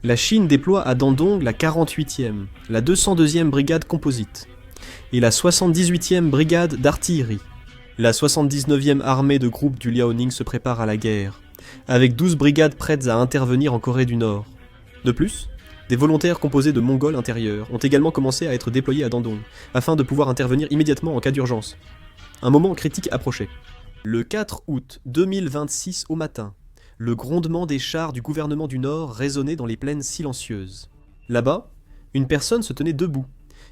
La Chine déploie à Dandong la 48e, la 202e brigade composite et la 78e brigade d'artillerie. La 79e armée de groupe du Liaoning se prépare à la guerre, avec 12 brigades prêtes à intervenir en Corée du Nord. De plus, des volontaires composés de Mongols intérieurs ont également commencé à être déployés à Dandong, afin de pouvoir intervenir immédiatement en cas d'urgence. Un moment critique approchait. Le 4 août 2026 au matin, le grondement des chars du gouvernement du Nord résonnait dans les plaines silencieuses. Là-bas, une personne se tenait debout.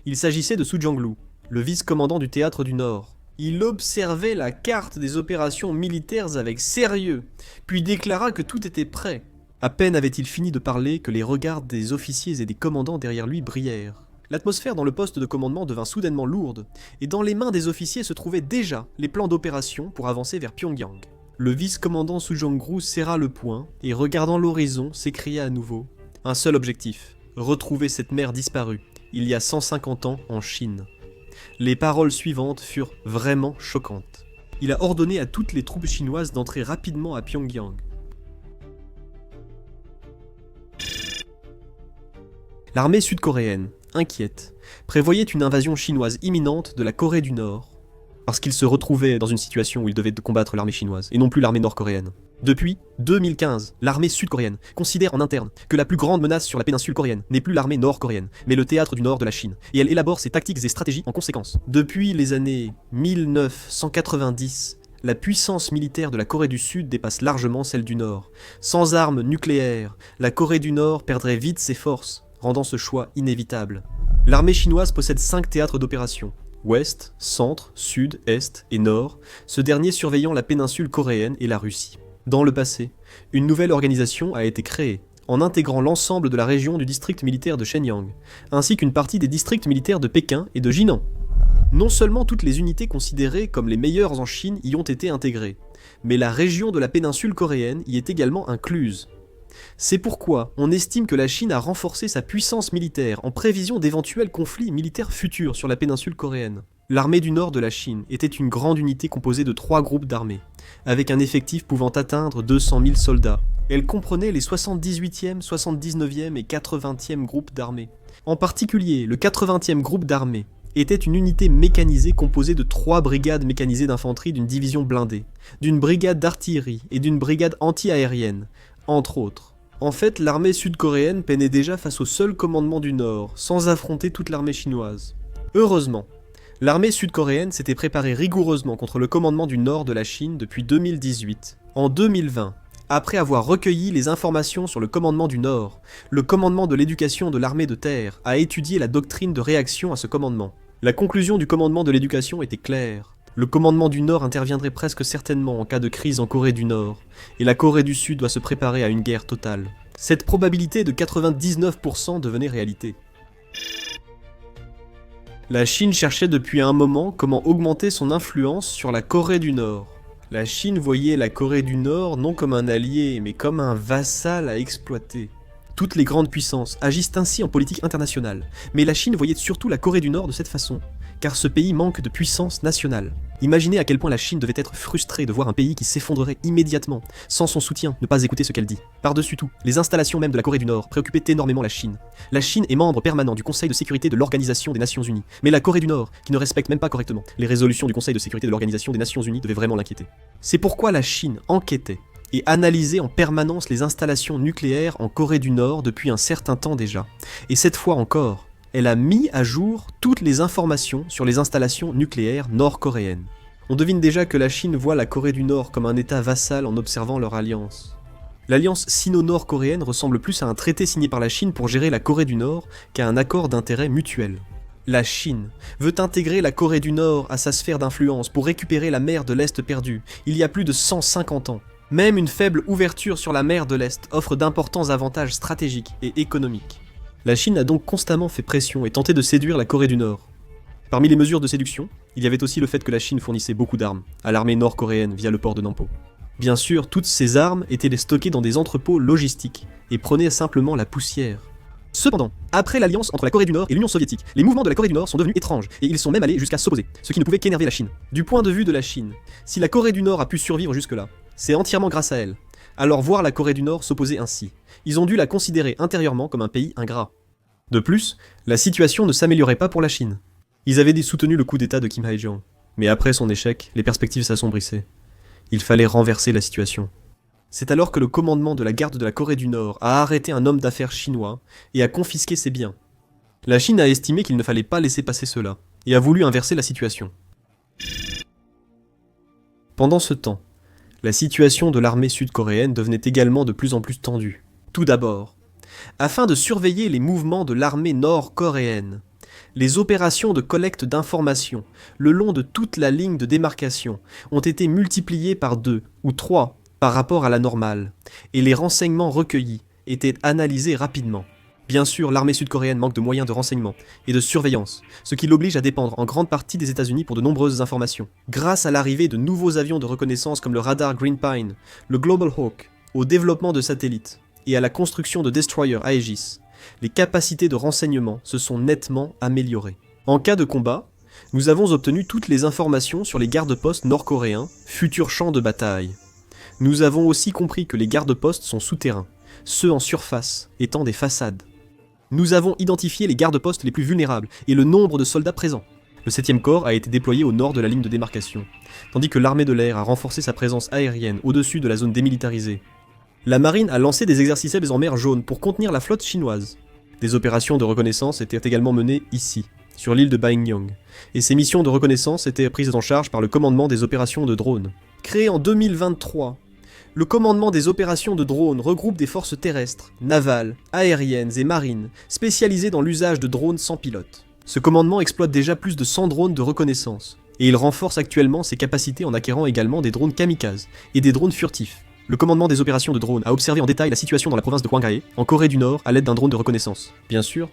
Il s'agissait de Su Jianglu, le vice-commandant du théâtre du Nord. Il observait la carte des opérations militaires avec sérieux, puis déclara que tout était prêt. À peine avait-il fini de parler que les regards des officiers et des commandants derrière lui brillèrent. L'atmosphère dans le poste de commandement devint soudainement lourde, et dans les mains des officiers se trouvaient déjà les plans d'opération pour avancer vers Pyongyang. Le vice-commandant Su Jiangru serra le poing, et regardant l'horizon, s'écria à nouveau « Un seul objectif, retrouver cette mer disparue, il y a 150 ans en Chine. » Les paroles suivantes furent vraiment choquantes. Il a ordonné à toutes les troupes chinoises d'entrer rapidement à Pyongyang. L'armée sud-coréenne, inquiète, prévoyait une invasion chinoise imminente de la Corée du Nord, parce qu'il se retrouvait dans une situation où il devait combattre l'armée chinoise, et non plus l'armée nord-coréenne. Depuis 2015, l'armée sud-coréenne considère en interne que la plus grande menace sur la péninsule coréenne n'est plus l'armée nord-coréenne, mais le théâtre du nord de la Chine, et elle élabore ses tactiques et stratégies en conséquence. Depuis les années 1990, la puissance militaire de la Corée du Sud dépasse largement celle du Nord. Sans armes nucléaires, la Corée du Nord perdrait vite ses forces, rendant ce choix inévitable. L'armée chinoise possède 5 théâtres d'opération. Ouest, centre, sud, est et nord, ce dernier surveillant la péninsule coréenne et la Russie. Dans le passé, une nouvelle organisation a été créée, en intégrant l'ensemble de la région du district militaire de Shenyang, ainsi qu'une partie des districts militaires de Pékin et de Jinan. Non seulement toutes les unités considérées comme les meilleures en Chine y ont été intégrées, mais la région de la péninsule coréenne y est également incluse. C'est pourquoi on estime que la Chine a renforcé sa puissance militaire en prévision d'éventuels conflits militaires futurs sur la péninsule coréenne. L'armée du nord de la Chine était une grande unité composée de 3 groupes d'armées, avec un effectif pouvant atteindre 200 000 soldats. Elle comprenait les 78e, 79e et 80e groupes d'armées. En particulier, le 80e groupe d'armées était une unité mécanisée composée de 3 brigades mécanisées d'infanterie d'une division blindée, d'une brigade d'artillerie et d'une brigade anti-aérienne, entre autres. En fait, l'armée sud-coréenne peinait déjà face au seul commandement du Nord, sans affronter toute l'armée chinoise. Heureusement, l'armée sud-coréenne s'était préparée rigoureusement contre le commandement du Nord de la Chine depuis 2018. En 2020, après avoir recueilli les informations sur le commandement du Nord, le commandement de l'éducation de l'armée de terre a étudié la doctrine de réaction à ce commandement. La conclusion du commandement de l'éducation était claire. Le commandement du Nord interviendrait presque certainement en cas de crise en Corée du Nord, et la Corée du Sud doit se préparer à une guerre totale. Cette probabilité de 99% devenait réalité. La Chine cherchait depuis un moment comment augmenter son influence sur la Corée du Nord. La Chine voyait la Corée du Nord non comme un allié, mais comme un vassal à exploiter. Toutes les grandes puissances agissent ainsi en politique internationale, mais la Chine voyait surtout la Corée du Nord de cette façon, car ce pays manque de puissance nationale. Imaginez à quel point la Chine devait être frustrée de voir un pays qui s'effondrerait immédiatement, sans son soutien, ne pas écouter ce qu'elle dit. Par-dessus tout, les installations même de la Corée du Nord préoccupaient énormément la Chine. La Chine est membre permanent du Conseil de sécurité de l'Organisation des Nations Unies, mais la Corée du Nord, qui ne respecte même pas correctement les résolutions du Conseil de sécurité de l'Organisation des Nations Unies, devait vraiment l'inquiéter. C'est pourquoi la Chine enquêtait et analysait en permanence les installations nucléaires en Corée du Nord depuis un certain temps déjà. Et cette fois encore, elle a mis à jour toutes les informations sur les installations nucléaires nord-coréennes. On devine déjà que la Chine voit la Corée du Nord comme un état vassal en observant leur alliance. L'alliance sino-nord-coréenne ressemble plus à un traité signé par la Chine pour gérer la Corée du Nord qu'à un accord d'intérêt mutuel. La Chine veut intégrer la Corée du Nord à sa sphère d'influence pour récupérer la mer de l'Est perdue, il y a plus de 150 ans. Même une faible ouverture sur la mer de l'Est offre d'importants avantages stratégiques et économiques. La Chine a donc constamment fait pression et tenté de séduire la Corée du Nord. Parmi les mesures de séduction, il y avait aussi le fait que la Chine fournissait beaucoup d'armes à l'armée nord-coréenne via le port de Nampo. Bien sûr, toutes ces armes étaient stockées dans des entrepôts logistiques et prenaient simplement la poussière. Cependant, après l'alliance entre la Corée du Nord et l'Union soviétique, les mouvements de la Corée du Nord sont devenus étranges et ils sont même allés jusqu'à s'opposer, ce qui ne pouvait qu'énerver la Chine. Du point de vue de la Chine, si la Corée du Nord a pu survivre jusque-là, c'est entièrement grâce à elle. alors voir la Corée du Nord s'opposer ainsi. Ils ont dû la considérer intérieurement comme un pays ingrat. De plus, la situation ne s'améliorait pas pour la Chine. Ils avaient soutenu le coup d'État de Kim Hae-jong, mais après son échec, les perspectives s'assombrissaient. Il fallait renverser la situation. C'est alors que le commandement de la garde de la Corée du Nord a arrêté un homme d'affaires chinois et a confisqué ses biens. La Chine a estimé qu'il ne fallait pas laisser passer cela, et a voulu inverser la situation. Pendant ce temps, la situation de l'armée sud-coréenne devenait également de plus en plus tendue. Tout d'abord, afin de surveiller les mouvements de l'armée nord-coréenne, les opérations de collecte d'informations le long de toute la ligne de démarcation ont été multipliées par 2 ou 3 par rapport à la normale, et les renseignements recueillis étaient analysés rapidement. Bien sûr, l'armée sud-coréenne manque de moyens de renseignement et de surveillance, ce qui l'oblige à dépendre en grande partie des États-Unis pour de nombreuses informations. Grâce à l'arrivée de nouveaux avions de reconnaissance comme le radar Green Pine, le Global Hawk, au développement de satellites et à la construction de destroyers Aegis, les capacités de renseignement se sont nettement améliorées. En cas de combat, nous avons obtenu toutes les informations sur les garde-postes nord-coréens, futurs champs de bataille. Nous avons aussi compris que les garde-postes sont souterrains, ceux en surface étant des façades. Nous avons identifié les garde-postes les plus vulnérables et le nombre de soldats présents. Le 7e corps a été déployé au nord de la ligne de démarcation, tandis que l'armée de l'air a renforcé sa présence aérienne au-dessus de la zone démilitarisée. La marine a lancé des exercices en mer Jaune pour contenir la flotte chinoise. Des opérations de reconnaissance étaient également menées ici, sur l'île de Baekneung, et ces missions de reconnaissance étaient prises en charge par le commandement des opérations de drones. Créé en 2023, le commandement des opérations de drones regroupe des forces terrestres, navales, aériennes et marines, spécialisées dans l'usage de drones sans pilote. Ce commandement exploite déjà plus de 100 drones de reconnaissance, et il renforce actuellement ses capacités en acquérant également des drones kamikazes et des drones furtifs. Le commandement des opérations de drones a observé en détail la situation dans la province de Hwanghae, en Corée du Nord, à l'aide d'un drone de reconnaissance. Bien sûr,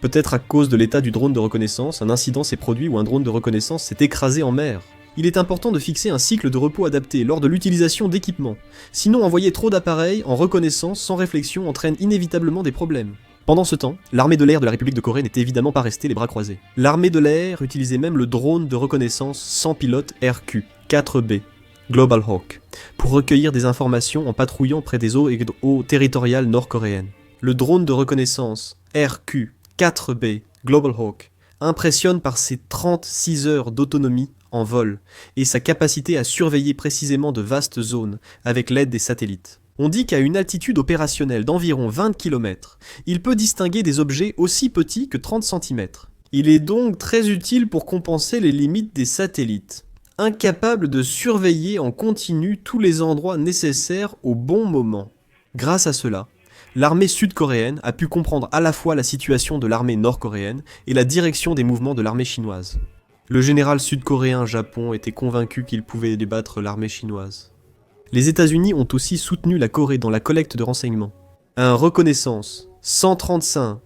peut-être à cause de l'état du drone de reconnaissance, un incident s'est produit où un drone de reconnaissance s'est écrasé en mer. Il est important de fixer un cycle de repos adapté lors de l'utilisation d'équipements. Sinon, envoyer trop d'appareils en reconnaissance sans réflexion entraîne inévitablement des problèmes. Pendant ce temps, l'armée de l'air de la République de Corée n'était évidemment pas restée les bras croisés. L'armée de l'air utilisait même le drone de reconnaissance sans pilote RQ-4B, Global Hawk, pour recueillir des informations en patrouillant près des eaux territoriales nord-coréennes. Le drone de reconnaissance RQ-4B, Global Hawk, impressionne par ses 36 heures d'autonomie en vol, et sa capacité à surveiller précisément de vastes zones avec l'aide des satellites. On dit qu'à une altitude opérationnelle d'environ 20 km, il peut distinguer des objets aussi petits que 30 cm. Il est donc très utile pour compenser les limites des satellites, incapable de surveiller en continu tous les endroits nécessaires au bon moment. Grâce à cela, l'armée sud-coréenne a pu comprendre à la fois la situation de l'armée nord-coréenne et la direction des mouvements de l'armée chinoise. Le général sud-coréen Japon était convaincu qu'il pouvait débattre l'armée chinoise. Les États-Unis ont aussi soutenu la Corée dans la collecte de renseignements. Un reconnaissance 135,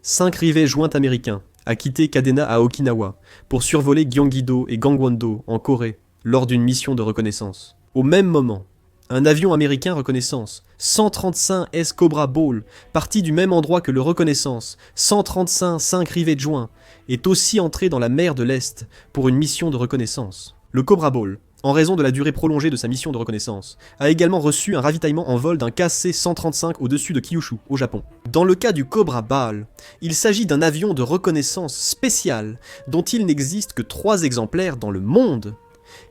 5 rivets joints américains, a quitté Kadena à Okinawa pour survoler Gyeonggi-do et Gangwon-do en Corée lors d'une mission de reconnaissance. Au même moment, un avion américain reconnaissance 135 S Cobra Ball, parti du même endroit que le reconnaissance 135 5 rivets joints, est aussi entré dans la mer de l'Est pour une mission de reconnaissance. Le Cobra Ball, en raison de la durée prolongée de sa mission de reconnaissance, a également reçu un ravitaillement en vol d'un KC-135 au-dessus de Kyushu, au Japon. Dans le cas du Cobra Ball, il s'agit d'un avion de reconnaissance spécial dont il n'existe que 3 exemplaires dans le monde.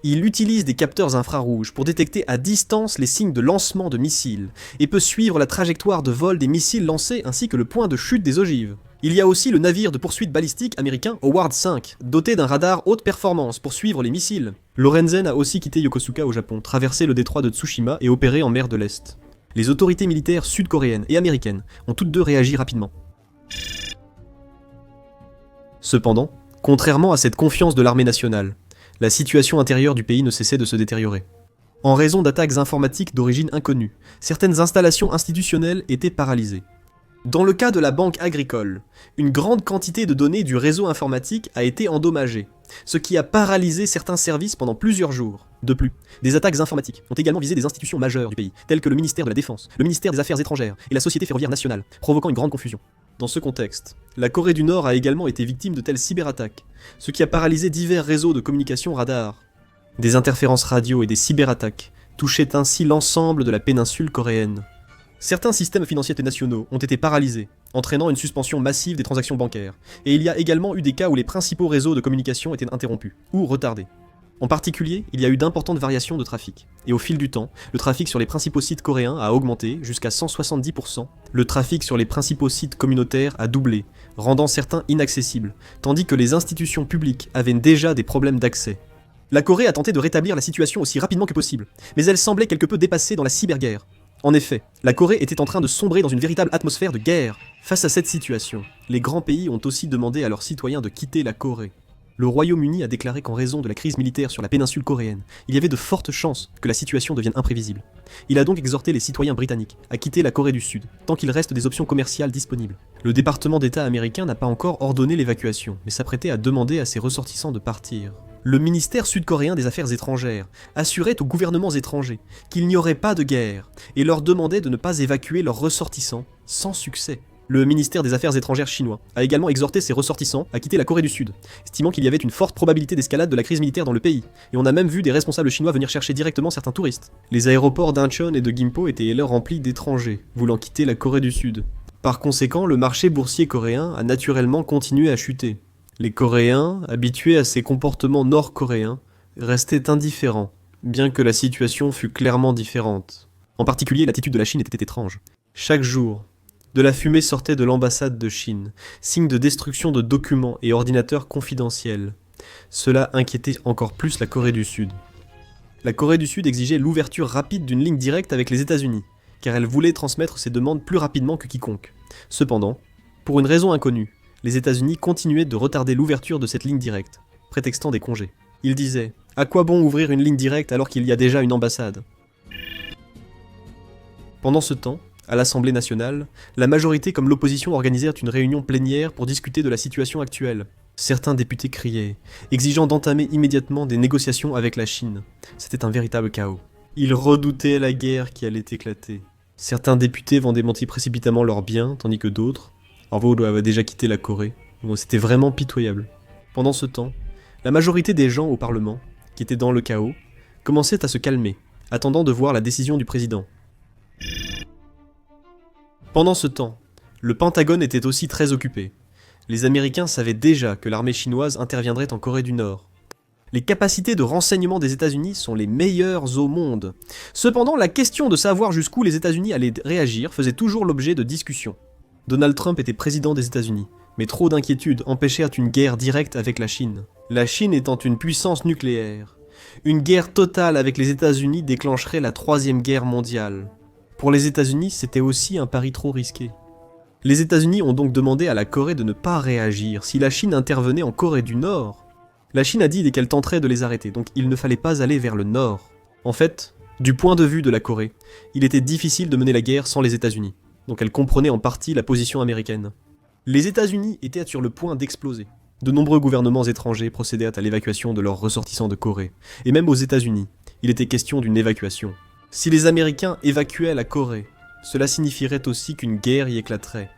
Il utilise des capteurs infrarouges pour détecter à distance les signes de lancement de missiles et peut suivre la trajectoire de vol des missiles lancés ainsi que le point de chute des ogives. Il y a aussi le navire de poursuite balistique américain Howard V, doté d'un radar haute performance pour suivre les missiles. Lorenzen a aussi quitté Yokosuka au Japon, traversé le détroit de Tsushima et opéré en mer de l'Est. Les autorités militaires sud-coréennes et américaines ont toutes deux réagi rapidement. Cependant, contrairement à cette confiance de l'armée nationale, la situation intérieure du pays ne cessait de se détériorer. En raison d'attaques informatiques d'origine inconnue, certaines installations institutionnelles étaient paralysées. Dans le cas de la banque agricole, une grande quantité de données du réseau informatique a été endommagée, ce qui a paralysé certains services pendant plusieurs jours. De plus, des attaques informatiques ont également visé des institutions majeures du pays, telles que le ministère de la Défense, le ministère des Affaires étrangères et la Société ferroviaire nationale, provoquant une grande confusion. Dans ce contexte, la Corée du Nord a également été victime de telles cyberattaques, ce qui a paralysé divers réseaux de communication radar. Des interférences radio et des cyberattaques touchait ainsi l'ensemble de la péninsule coréenne. Certains systèmes financiers nationaux ont été paralysés, entraînant une suspension massive des transactions bancaires, et il y a également eu des cas où les principaux réseaux de communication étaient interrompus, ou retardés. En particulier, il y a eu d'importantes variations de trafic, et au fil du temps, le trafic sur les principaux sites coréens a augmenté jusqu'à 170%, le trafic sur les principaux sites communautaires a doublé, rendant certains inaccessibles, tandis que les institutions publiques avaient déjà des problèmes d'accès. La Corée a tenté de rétablir la situation aussi rapidement que possible, mais elle semblait quelque peu dépassée dans la cyberguerre. En effet, la Corée était en train de sombrer dans une véritable atmosphère de guerre. Face à cette situation, les grands pays ont aussi demandé à leurs citoyens de quitter la Corée. Le Royaume-Uni a déclaré qu'en raison de la crise militaire sur la péninsule coréenne, il y avait de fortes chances que la situation devienne imprévisible. Il a donc exhorté les citoyens britanniques à quitter la Corée du Sud, tant qu'il reste des options commerciales disponibles. Le département d'État américain n'a pas encore ordonné l'évacuation, mais s'apprêtait à demander à ses ressortissants de partir. Le ministère sud-coréen des Affaires étrangères assurait aux gouvernements étrangers qu'il n'y aurait pas de guerre, et leur demandait de ne pas évacuer leurs ressortissants, sans succès. Le ministère des Affaires étrangères chinois a également exhorté ses ressortissants à quitter la Corée du Sud, estimant qu'il y avait une forte probabilité d'escalade de la crise militaire dans le pays, et on a même vu des responsables chinois venir chercher directement certains touristes. Les aéroports d'Incheon et de Gimpo étaient alors remplis d'étrangers, voulant quitter la Corée du Sud. Par conséquent, le marché boursier coréen a naturellement continué à chuter. Les Coréens, habitués à ces comportements nord-coréens, restaient indifférents, bien que la situation fût clairement différente. En particulier, l'attitude de la Chine était étrange. Chaque jour, de la fumée sortait de l'ambassade de Chine, signe de destruction de documents et ordinateurs confidentiels. Cela inquiétait encore plus la Corée du Sud. La Corée du Sud exigeait l'ouverture rapide d'une ligne directe avec les États-Unis, car elle voulait transmettre ses demandes plus rapidement que quiconque. Cependant, pour une raison inconnue, les États-Unis continuaient de retarder l'ouverture de cette ligne directe, prétextant des congés. Ils disaient « À quoi bon ouvrir une ligne directe alors qu'il y a déjà une ambassade ?» Pendant ce temps, à l'Assemblée nationale, la majorité comme l'opposition organisèrent une réunion plénière pour discuter de la situation actuelle. Certains députés criaient, exigeant d'entamer immédiatement des négociations avec la Chine. C'était un véritable chaos. Ils redoutaient la guerre qui allait éclater. Certains députés vendaient précipitamment leurs biens, tandis que d'autres, avaient déjà quitté la Corée. Bon, c'était vraiment pitoyable. Pendant ce temps, la majorité des gens au Parlement, qui étaient dans le chaos, commençaient à se calmer, attendant de voir la décision du président. Pendant ce temps, le Pentagone était aussi très occupé. Les Américains savaient déjà que l'armée chinoise interviendrait en Corée du Nord. Les capacités de renseignement des États-Unis sont les meilleures au monde. Cependant, la question de savoir jusqu'où les États-Unis allaient réagir faisait toujours l'objet de discussions. Donald Trump était président des États-Unis, mais trop d'inquiétudes empêchèrent une guerre directe avec la Chine. La Chine étant une puissance nucléaire, une guerre totale avec les États-Unis déclencherait la Troisième Guerre mondiale. Pour les États-Unis, c'était aussi un pari trop risqué. Les États-Unis ont donc demandé à la Corée de ne pas réagir si la Chine intervenait en Corée du Nord. La Chine a dit qu'elle tenterait de les arrêter, donc il ne fallait pas aller vers le Nord. En fait, du point de vue de la Corée, il était difficile de mener la guerre sans les États-Unis, donc elle comprenait en partie la position américaine. Les États-Unis étaient sur le point d'exploser. De nombreux gouvernements étrangers procédèrent à l'évacuation de leurs ressortissants de Corée, et même aux États-Unis, il était question d'une évacuation. Si les Américains évacuaient la Corée, cela signifierait aussi qu'une guerre y éclaterait.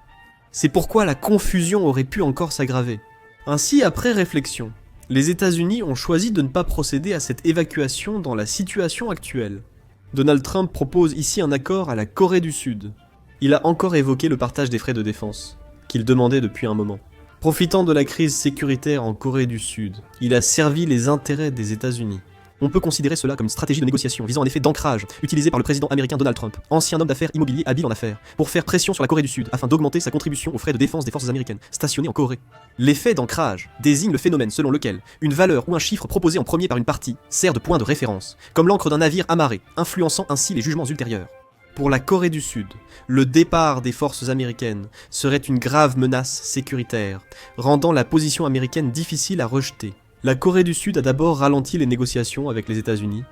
C'est pourquoi la confusion aurait pu encore s'aggraver. Ainsi, après réflexion, les États-Unis ont choisi de ne pas procéder à cette évacuation dans la situation actuelle. Donald Trump propose ici un accord à la Corée du Sud. Il a encore évoqué le partage des frais de défense, qu'il demandait depuis un moment. Profitant de la crise sécuritaire en Corée du Sud, il a servi les intérêts des États-Unis. On peut considérer cela comme une stratégie de négociation visant un effet d'ancrage utilisé par le président américain Donald Trump, ancien homme d'affaires immobilier habile en affaires, pour faire pression sur la Corée du Sud afin d'augmenter sa contribution aux frais de défense des forces américaines stationnées en Corée. L'effet d'ancrage désigne le phénomène selon lequel une valeur ou un chiffre proposé en premier par une partie sert de point de référence, comme l'ancre d'un navire amarré, influençant ainsi les jugements ultérieurs. Pour la Corée du Sud, le départ des forces américaines serait une grave menace sécuritaire, rendant la position américaine difficile à rejeter. La Corée du Sud a d'abord ralenti les négociations avec les États-Unis,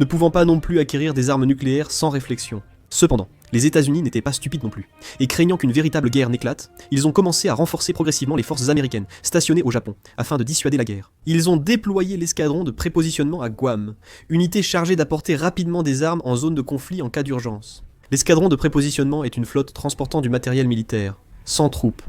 ne pouvant pas non plus acquérir des armes nucléaires sans réflexion. Cependant, les États-Unis n'étaient pas stupides non plus, et craignant qu'une véritable guerre n'éclate, ils ont commencé à renforcer progressivement les forces américaines stationnées au Japon, afin de dissuader la guerre. Ils ont déployé l'escadron de prépositionnement à Guam, unité chargée d'apporter rapidement des armes en zone de conflit en cas d'urgence. L'escadron de prépositionnement est une flotte transportant du matériel militaire, sans troupes.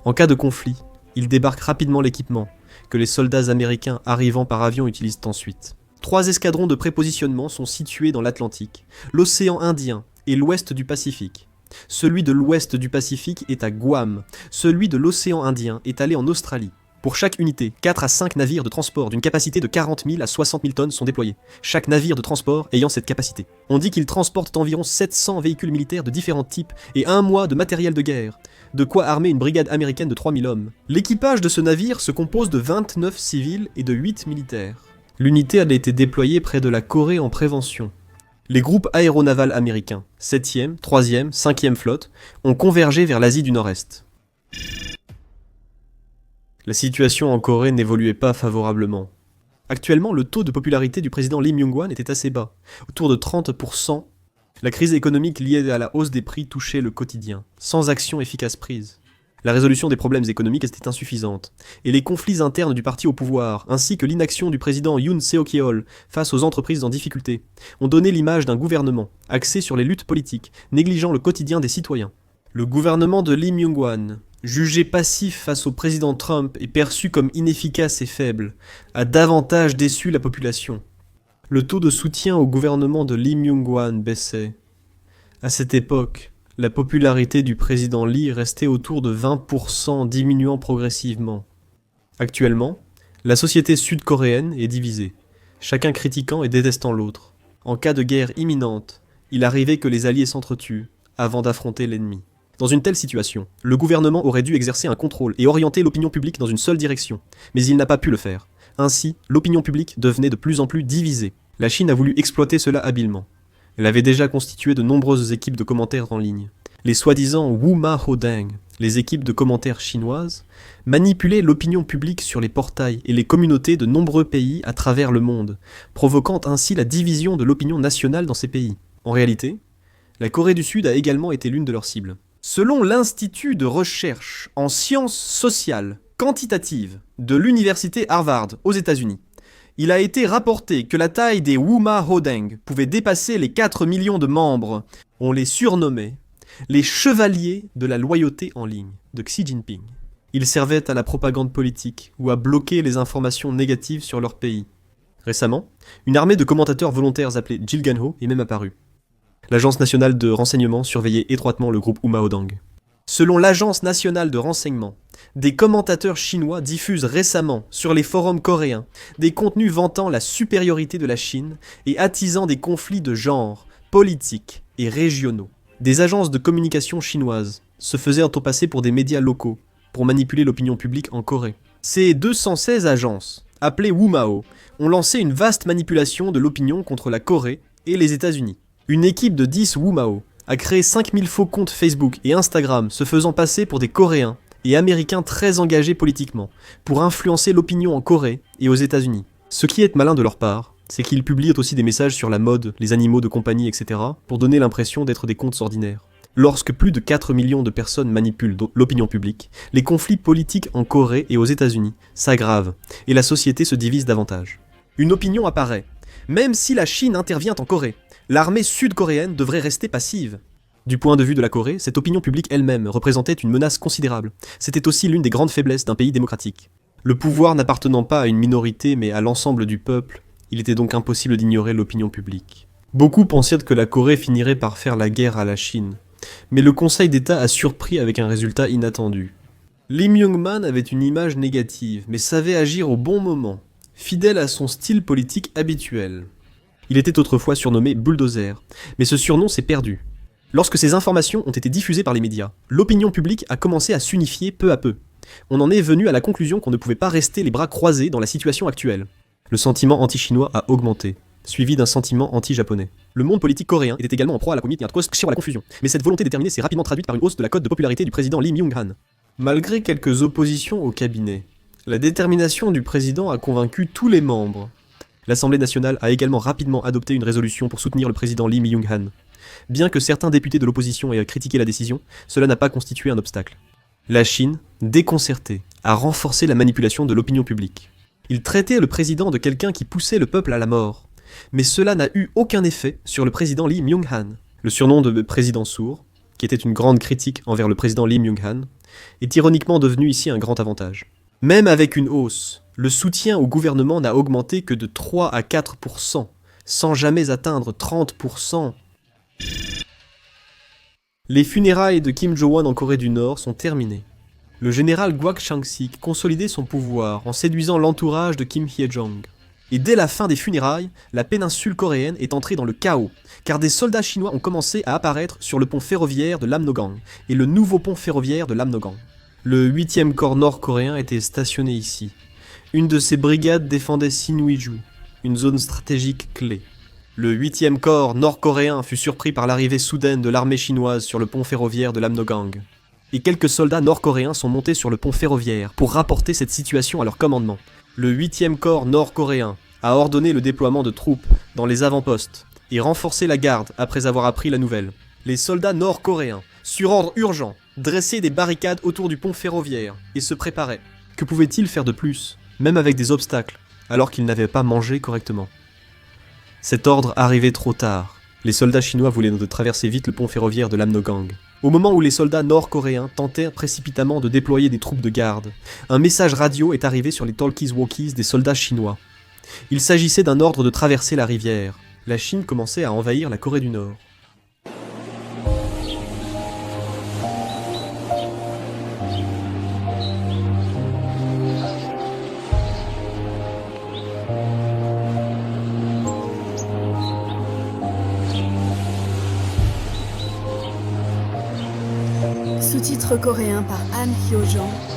En cas de conflit, il débarque rapidement l'équipement, que les soldats américains arrivant par avion utilisent ensuite. 3 escadrons de prépositionnement sont situés dans l'Atlantique, l'océan Indien et l'ouest du Pacifique. Celui de l'ouest du Pacifique est à Guam, celui de l'océan Indien est allé en Australie. Pour chaque unité, 4 à 5 navires de transport d'une capacité de 40 000 à 60 000 tonnes sont déployés, chaque navire de transport ayant cette capacité. On dit qu'ils transportent environ 700 véhicules militaires de différents types et 1 mois de matériel de guerre, de quoi armer une brigade américaine de 3000 hommes. L'équipage de ce navire se compose de 29 civils et de 8 militaires. L'unité a été déployée près de la Corée en prévention. Les groupes aéronavals américains, 7e, 3e, 5e flotte, ont convergé vers l'Asie du Nord-Est. La situation en Corée n'évoluait pas favorablement. Actuellement, le taux de popularité du président Lee Myung-hwan était assez bas, autour de 30%. La crise économique liée à la hausse des prix touchait le quotidien, sans action efficace prise. La résolution des problèmes économiques était insuffisante, et les conflits internes du parti au pouvoir, ainsi que l'inaction du président Yoon Seok-yeol face aux entreprises en difficulté, ont donné l'image d'un gouvernement axé sur les luttes politiques, négligeant le quotidien des citoyens. Le gouvernement de Lee Myung-hwan, jugé passif face au président Trump et perçu comme inefficace et faible, a davantage déçu la population. Le taux de soutien au gouvernement de Lee Myung-hwan baissait. À cette époque, la popularité du président Lee restait autour de 20%, diminuant progressivement. Actuellement, la société sud-coréenne est divisée, chacun critiquant et détestant l'autre. En cas de guerre imminente, il arrivait que les alliés s'entretuent avant d'affronter l'ennemi. Dans une telle situation, le gouvernement aurait dû exercer un contrôle et orienter l'opinion publique dans une seule direction, mais il n'a pas pu le faire. Ainsi, l'opinion publique devenait de plus en plus divisée. La Chine a voulu exploiter cela habilement. Elle avait déjà constitué de nombreuses équipes de commentaires en ligne. Les soi-disant Wuma Hodang, les équipes de commentaires chinoises, manipulaient l'opinion publique sur les portails et les communautés de nombreux pays à travers le monde, provoquant ainsi la division de l'opinion nationale dans ces pays. En réalité, la Corée du Sud a également été l'une de leurs cibles. Selon l'Institut de recherche en sciences sociales quantitatives de l'université Harvard aux États-Unis, il a été rapporté que la taille des Wuma Hodang pouvait dépasser les 4 millions de membres. On les surnommait les chevaliers de la loyauté en ligne de Xi Jinping. Ils servaient à la propagande politique ou à bloquer les informations négatives sur leur pays. Récemment, une armée de commentateurs volontaires appelée Jilganho est même apparue. L'Agence nationale de renseignement surveillait étroitement le groupe Wuma Hodang. Selon l'Agence nationale de renseignement, des commentateurs chinois diffusent récemment sur les forums coréens des contenus vantant la supériorité de la Chine et attisant des conflits de genre, politiques et régionaux. Des agences de communication chinoises se faisaient au passé pour des médias locaux, pour manipuler l'opinion publique en Corée. Ces 216 agences, appelées Wumao, ont lancé une vaste manipulation de l'opinion contre la Corée et les États-Unis. Une équipe de 10 Wumao a créé 5000 faux comptes Facebook et Instagram se faisant passer pour des Coréens et Américains très engagés politiquement, pour influencer l'opinion en Corée et aux États-Unis. Ce qui est malin de leur part, c'est qu'ils publient aussi des messages sur la mode, les animaux de compagnie, etc., pour donner l'impression d'être des comptes ordinaires. Lorsque plus de 4 millions de personnes manipulent l'opinion publique, les conflits politiques en Corée et aux États-Unis s'aggravent, et la société se divise davantage. Une opinion apparaît. Même si la Chine intervient en Corée, l'armée sud-coréenne devrait rester passive. Du point de vue de la Corée, cette opinion publique elle-même représentait une menace considérable. C'était aussi l'une des grandes faiblesses d'un pays démocratique. Le pouvoir n'appartenant pas à une minorité mais à l'ensemble du peuple, il était donc impossible d'ignorer l'opinion publique. Beaucoup pensaient que la Corée finirait par faire la guerre à la Chine, mais le Conseil d'État a surpris avec un résultat inattendu. Lee Myung-man avait une image négative, mais savait agir au bon moment, fidèle à son style politique habituel. Il était autrefois surnommé Bulldozer, mais ce surnom s'est perdu. Lorsque ces informations ont été diffusées par les médias, l'opinion publique a commencé à s'unifier peu à peu. On en est venu à la conclusion qu'on ne pouvait pas rester les bras croisés dans la situation actuelle. Le sentiment anti-chinois a augmenté, suivi d'un sentiment anti-japonais. Le monde politique coréen était également en proie à la à la confusion, mais cette volonté déterminée s'est rapidement traduite par une hausse de la cote de popularité du président Lee Myung-hwan. Malgré quelques oppositions au cabinet, la détermination du président a convaincu tous les membres. L'Assemblée nationale a également rapidement adopté une résolution pour soutenir le président Lee Myung-hwan. Bien que certains députés de l'opposition aient critiqué la décision, cela n'a pas constitué un obstacle. La Chine, déconcertée, a renforcé la manipulation de l'opinion publique. Il traitait le président de quelqu'un qui poussait le peuple à la mort. Mais cela n'a eu aucun effet sur le président Lee Myung-hwan. Le surnom de président sourd, qui était une grande critique envers le président Lee Myung-hwan, est ironiquement devenu ici un grand avantage. Même avec une hausse, Le soutien au gouvernement n'a augmenté que de 3 à 4%, sans jamais atteindre 30%. Les funérailles de Kim Jo-won en Corée du Nord sont terminées. Le général Kwak Chang-sik consolidait son pouvoir en séduisant l'entourage de Kim Hye-jong. Et dès la fin des funérailles, la péninsule coréenne est entrée dans le chaos, car des soldats chinois ont commencé à apparaître sur le pont ferroviaire de Lamnogang et le nouveau pont ferroviaire de Lamnogang. Le 8e corps nord-coréen était stationné ici. Une de ses brigades défendait Sinwiju, une zone stratégique clé. Le 8e corps nord-coréen fut surpris par l'arrivée soudaine de l'armée chinoise sur le pont ferroviaire de Lamnogang. Et quelques soldats nord-coréens sont montés sur le pont ferroviaire pour rapporter cette situation à leur commandement. Le 8e corps nord-coréen a ordonné le déploiement de troupes dans les avant-postes et renforcé la garde après avoir appris la nouvelle. Les soldats nord-coréens, sur ordre urgent, dressaient des barricades autour du pont ferroviaire et se préparaient. Que pouvaient-ils faire de plus, même avec des obstacles, alors qu'ils n'avaient pas mangé correctement? Cet ordre arrivait trop tard. Les soldats chinois voulaient donc traverser vite le pont ferroviaire de Lamnogang. Au moment où les soldats nord-coréens tentèrent précipitamment de déployer des troupes de garde, un message radio est arrivé sur les talkies-walkies des soldats chinois. Il s'agissait d'un ordre de traverser la rivière. La Chine commençait à envahir la Corée du Nord. Sous-titres coréens par Han Hyo-jong.